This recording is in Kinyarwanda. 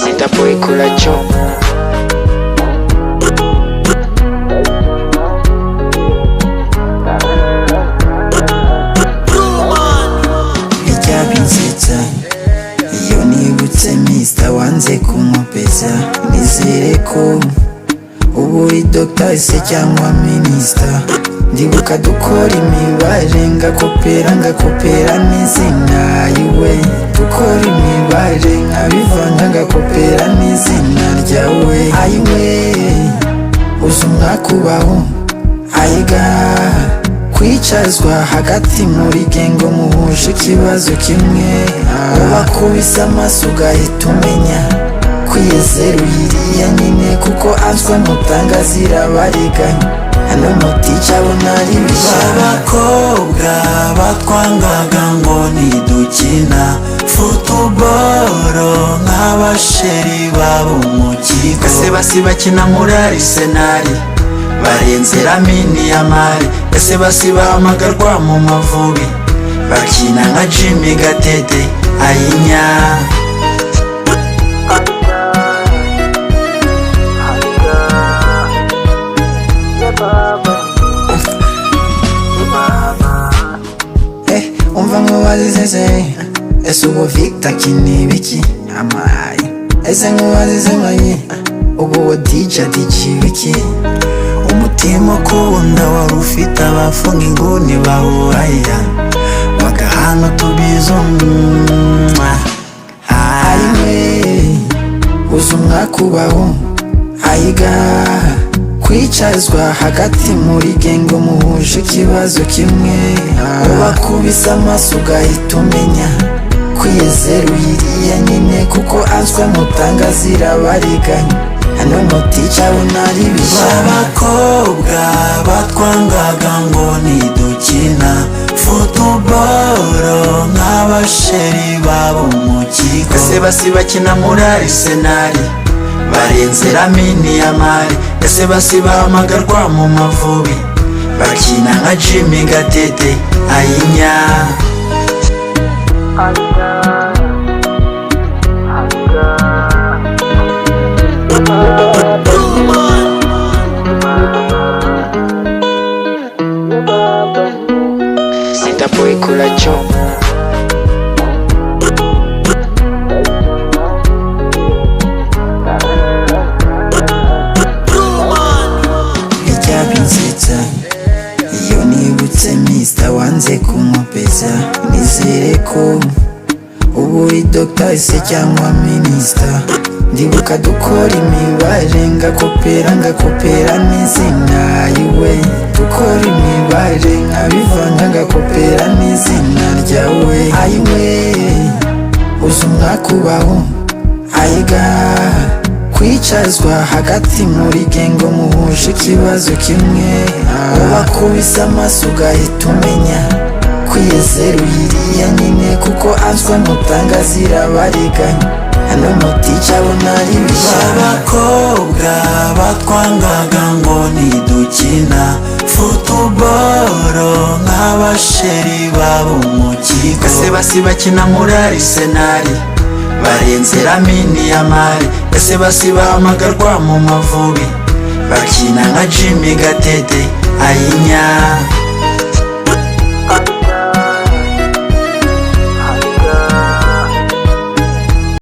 Sitapoikula choo. Icyabinsetsa iyo nibutse Mr wanze kumupeza, nizere ko ubu uri Dr se cyangwa Minister. Ndibuka dukora imibare ngakopera n'izina yiwe, dukora imibare nkabivanga ngakopera n'izina ryawe. Ayiwe uzi umwaka ubaho, ayiga kwicazwa hagati muri gengo muhuje ikibazo kimwe, ubakubise amaso ugahita umenya kwiyezera uyiriya nyine, kuko answe mutanga zirabariganya. Hano mutica abona ari bishya. Abakobwa batwangaga ngo ntidukina futuboro nk'abasheri babo mu kigo. Ese basi bakina muri Arisenali barenze Lamine Yamal. Ese basi bahamagarwa mu Mavubi bakina nka Jimmy Gatete Ayinya. Umva nk'uwazizeze, ese ubu Victor akina ibiki? Amayi ese nk'uwazize mayi, ubu DJ ibiki? Umutima ukunda wari ufite abafunga inguni bahuraya bagahana utubizo. Ayiwe uzi umwaka ubaho, ayiga kwicazwa hagati muri gengo muhuje ikibazo kimwe, ubakubise amaso ugahita umenya kwiyezera uyiriya nyine, kuko answe mutanga zirabariganya. Hano mutica abona ari bishya. Abakobwa batwangaga ngo ntidukina futuboro nk'abasheri babo mu kigo. Ese basi bakina muri Arisenali barenze Lamine Yamal. Ese basi bahamagarwa mu Mavubi bakina nka Jimmy Gatete Ayinya. Sitapoikula choo. Icyabinsetsa iyo nibutse Mr wanze kumupeza, nizere ko ubu uri Dr se cyangwa Minister. Ndibuka dukora imibare ngakopera n'izina yiwe, dukora imibare nkabivanga ngakopera n'izina ryawe. Ayiwe uzi umwaka ubaho, ayiga kwicazwa hagati muri gengo muhuje ikibazo kimwe, ubakubise amaso ugahita umenya kwiyezera uyiriya nyine, kuko answe mutanga zirabariganya. Hano mutica abona ari bishya. Abakobwa batwangaga ngo ntidukina futuboro nk'abasheri babo mu kigo. Ese basi bakina muri Arisenali barenze Lamine Yamal. Ese basi bahamagarwa mu Mavubi bakina nka Jimmy Gatete Ayinya.